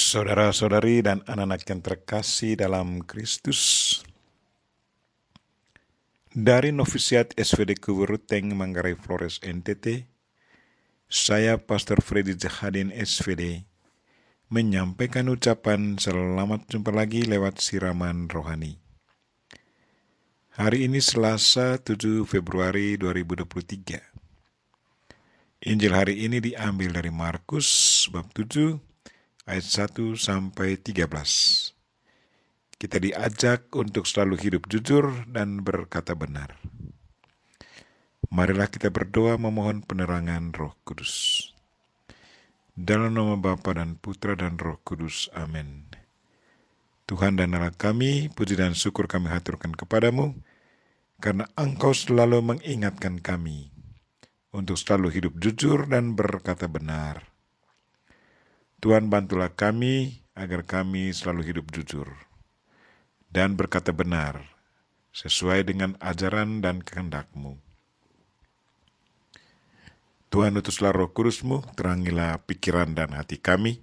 Saudara-saudari dan anak-anak yang terkasih dalam Kristus, dari Novisiat SVD Kuburuteng, Manggarai Flores, NTT, saya Pastor Freddy Zahadin SVD, menyampaikan ucapan selamat jumpa lagi lewat siraman rohani. Hari ini Selasa 7 Februari 2023. Injil hari ini diambil dari Markus bab 7 ayat 1 sampai 13. Kita diajak untuk selalu hidup jujur dan berkata benar. Marilah kita berdoa memohon penerangan Roh Kudus. Dalam nama Bapa dan Putra dan Roh Kudus. Amin. Tuhan dan Allah kami, puji dan syukur kami haturkan kepadamu, karena Engkau selalu mengingatkan kami untuk selalu hidup jujur dan berkata benar. Tuhan, bantulah kami agar kami selalu hidup jujur dan berkata benar sesuai dengan ajaran dan kehendak-Mu. Tuhan, utuslah Roh Kudus-Mu, terangilah pikiran dan hati kami,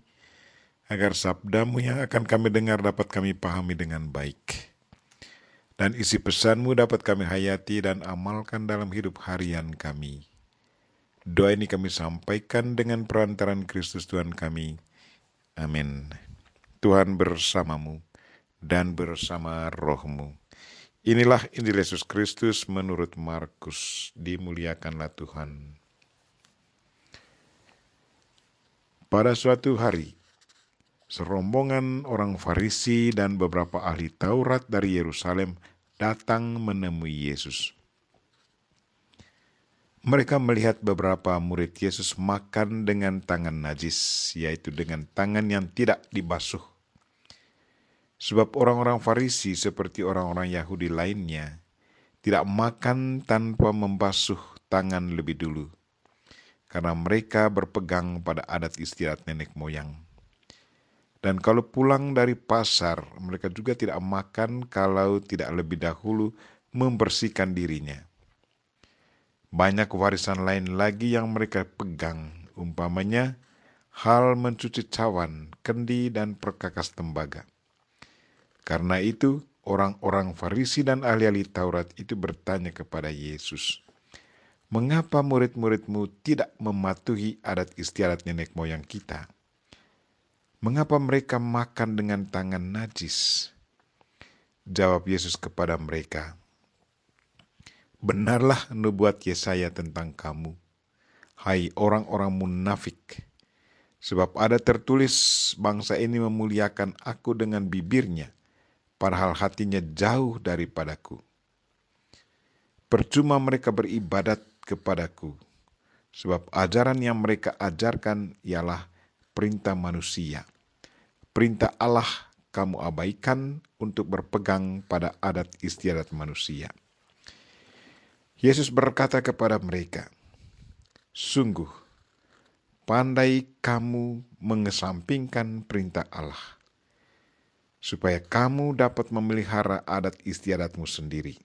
agar sabda-Mu yang akan kami dengar dapat kami pahami dengan baik, dan isi pesan-Mu dapat kami hayati dan amalkan dalam hidup harian kami. Doa ini kami sampaikan dengan perantaran Kristus Tuhan kami. Amin. Tuhan bersamamu dan bersama rohmu. Inilah Injil Yesus Kristus menurut Markus. Dimuliakanlah Tuhan. Pada suatu hari, serombongan orang Farisi dan beberapa ahli Taurat dari Yerusalem datang menemui Yesus. Mereka melihat beberapa murid Yesus makan dengan tangan najis, yaitu dengan tangan yang tidak dibasuh. Sebab orang-orang Farisi seperti orang-orang Yahudi lainnya tidak makan tanpa membasuh tangan lebih dulu, karena mereka berpegang pada adat istiadat nenek moyang. Dan kalau pulang dari pasar, mereka juga tidak makan kalau tidak lebih dahulu membersihkan dirinya. Banyak warisan lain lagi yang mereka pegang, umpamanya hal mencuci cawan, kendi, dan perkakas tembaga. Karena itu, orang-orang Farisi dan ahli-ahli Taurat itu bertanya kepada Yesus, "Mengapa murid-murid-Mu tidak mematuhi adat istiadat nenek moyang kita? Mengapa mereka makan dengan tangan najis?" Jawab Yesus kepada mereka, "Benarlah nubuat Yesaya tentang kamu, hai orang-orang munafik. Sebab ada tertulis, bangsa ini memuliakan aku dengan bibirnya, padahal hatinya jauh daripadaku. Percuma mereka beribadat kepadaku, sebab ajaran yang mereka ajarkan ialah perintah manusia. Perintah Allah kamu abaikan untuk berpegang pada adat istiadat manusia." Yesus berkata kepada mereka, "Sungguh, pandai kamu mengesampingkan perintah Allah, supaya kamu dapat memelihara adat istiadatmu sendiri.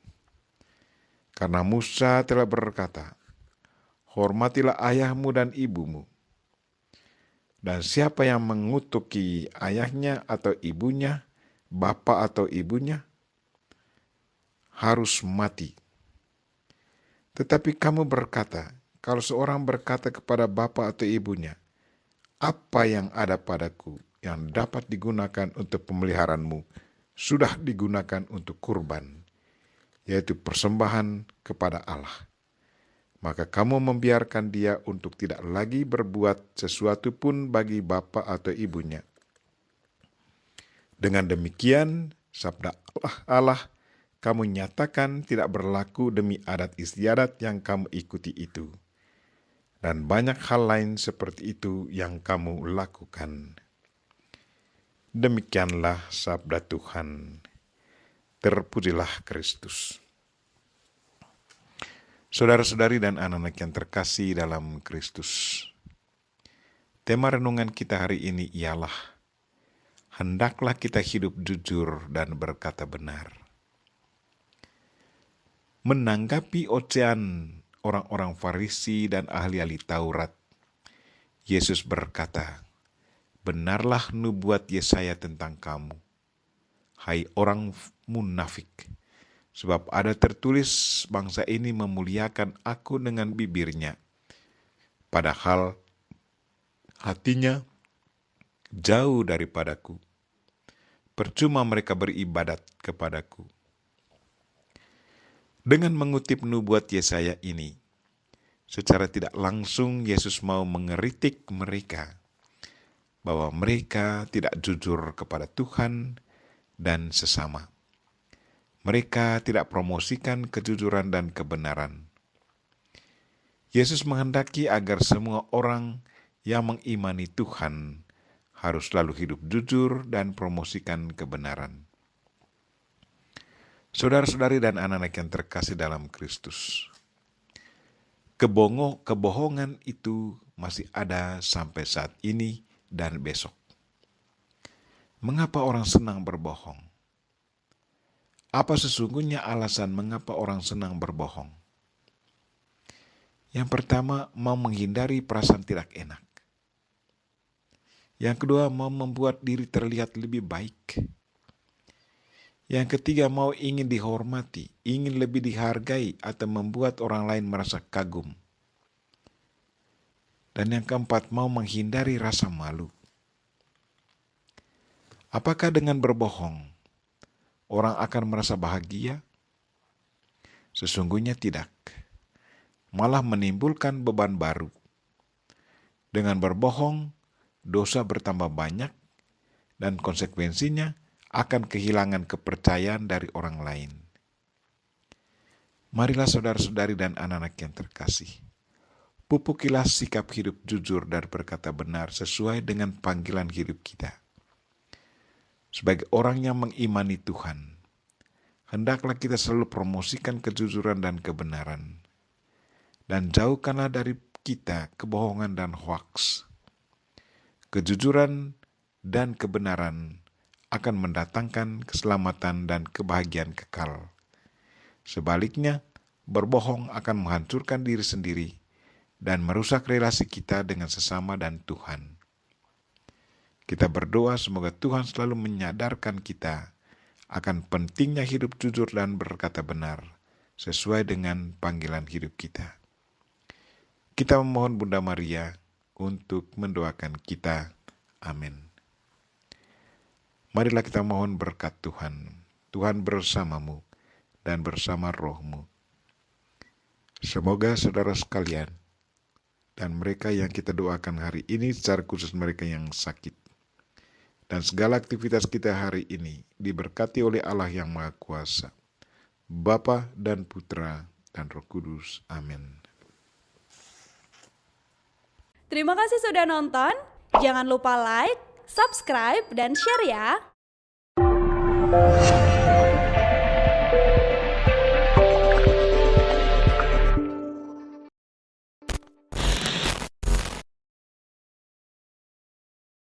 Karena Musa telah berkata, hormatilah ayahmu dan ibumu. Dan siapa yang mengutuki ayahnya atau ibunya, bapa atau ibunya, harus mati. Tetapi kamu berkata, kalau seorang berkata kepada bapa atau ibunya, apa yang ada padaku yang dapat digunakan untuk pemeliharaanmu, sudah digunakan untuk kurban, yaitu persembahan kepada Allah. Maka kamu membiarkan dia untuk tidak lagi berbuat sesuatu pun bagi bapa atau ibunya. Dengan demikian, sabda Allah kamu nyatakan tidak berlaku demi adat istiadat yang kamu ikuti itu. Dan banyak hal lain seperti itu yang kamu lakukan." Demikianlah sabda Tuhan. Terpujilah Kristus. Saudara-saudari dan anak-anak yang terkasih dalam Kristus, tema renungan kita hari ini ialah hendaklah kita hidup jujur dan berkata benar. Menanggapi ocehan orang-orang Farisi dan ahli-ahli Taurat, Yesus berkata, benarlah nubuat Yesaya tentang kamu, hai orang munafik. Sebab ada tertulis, bangsa ini memuliakan aku dengan bibirnya, padahal hatinya jauh daripadaku. Percuma mereka beribadat kepadaku. Dengan mengutip nubuat Yesaya ini, secara tidak langsung Yesus mau mengeritik mereka bahwa mereka tidak jujur kepada Tuhan dan sesama. Mereka tidak promosikan kejujuran dan kebenaran. Yesus menghendaki agar semua orang yang mengimani Tuhan harus selalu hidup jujur dan promosikan kebenaran. Saudara-saudari dan anak-anak yang terkasih dalam Kristus, kebohongan itu masih ada sampai saat ini dan besok. Mengapa orang senang berbohong? Apa sesungguhnya alasan mengapa orang senang berbohong? Yang pertama, mau menghindari perasaan tidak enak. Yang kedua, mau membuat diri terlihat lebih baik. Yang ketiga, mau ingin dihormati, ingin lebih dihargai, atau membuat orang lain merasa kagum. Dan yang keempat, mau menghindari rasa malu. Apakah dengan berbohong, orang akan merasa bahagia? Sesungguhnya tidak. Malah menimbulkan beban baru. Dengan berbohong, dosa bertambah banyak, dan konsekuensinya akan kehilangan kepercayaan dari orang lain. Marilah saudara-saudari dan anak-anak yang terkasih, pupukilah sikap hidup jujur dan berkata benar sesuai dengan panggilan hidup kita. Sebagai orang yang mengimani Tuhan, hendaklah kita selalu promosikan kejujuran dan kebenaran. Dan jauhkanlah dari kita kebohongan dan hoaks. Kejujuran dan kebenaran akan mendatangkan keselamatan dan kebahagiaan kekal. Sebaliknya, berbohong akan menghancurkan diri sendiri dan merusak relasi kita dengan sesama dan Tuhan. Kita berdoa semoga Tuhan selalu menyadarkan kita akan pentingnya hidup jujur dan berkata benar sesuai dengan panggilan hidup kita. Kita memohon Bunda Maria untuk mendoakan kita. Amin. Marilah kita mohon berkat Tuhan. Tuhan bersamamu dan bersama rohmu. Semoga saudara sekalian dan mereka yang kita doakan hari ini, secara khusus mereka yang sakit, dan segala aktivitas kita hari ini diberkati oleh Allah yang Maha Kuasa, Bapa dan Putra dan Roh Kudus. Amin. Terima kasih sudah nonton. Jangan lupa like, subscribe, dan share ya.